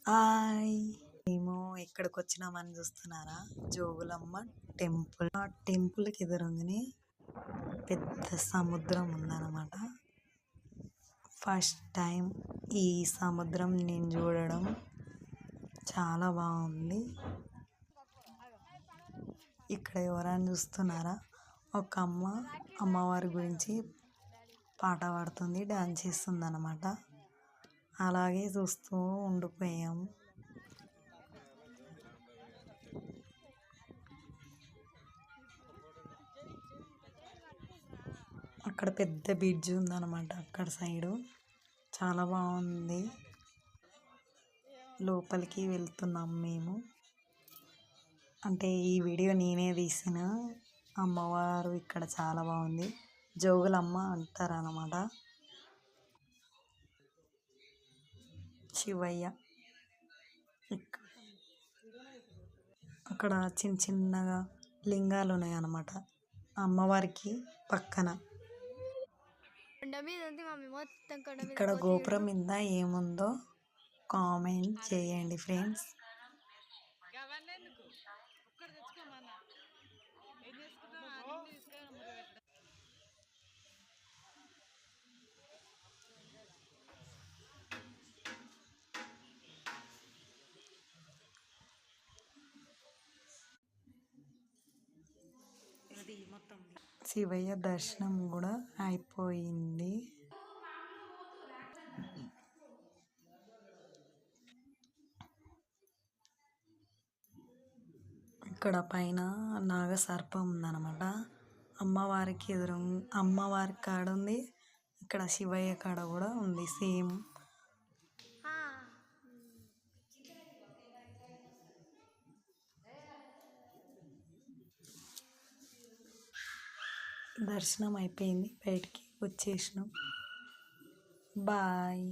Hi! మేము ఎక్కడికి వచ్చినామని చూస్తున్నారా? జోగులమ్మ టెంపుల్. ఆ టెంపుల్కి ఎదురుగానే పెద్ద సముద్రం ఉందన్నమాట. ఫస్ట్ టైం ఈ సముద్రం నేను చూడడం చాలా బాగుంది. ఇక్కడ ఎవరైనా చూస్తున్నారా? ఒక అమ్మవారి గురించి పాట పాడుతుంది, డాన్స్ చేస్తుంది అన్నమాట. అలాగే చూస్తూ ఉండిపోయాం. అక్కడ పెద్ద బ్రిడ్జ్ ఉందన్నమాట. అక్కడ సైడు చాలా బాగుంది. లోపలికి వెళ్తున్నాం మేము. అంటే ఈ వీడియో నేనే తీసిన. అమ్మవారు ఇక్కడ చాలా బాగుంది. జోగులమ్మ అంటారు అన్నమాట. శివయ్య అక్కడ చిన్న చిన్నగా లింగాలు ఉన్నాయి అన్నమాట అమ్మవారికి పక్కన. ఇక్కడ గోపురం మీద ఏముందో కామెంట్ చేయండి ఫ్రెండ్స్. శివయ్య దర్శనం కూడా అయిపోయింది. ఇక్కడ పైన నాగసర్పం ఉందన్నమాట. అమ్మవారి కాడ ఉంది, ఇక్కడ శివయ్య కాడ కూడా ఉంది సేమ్. దర్శనం అయిపోయింది, బయటికి వచ్చేసినాం. బాయ్.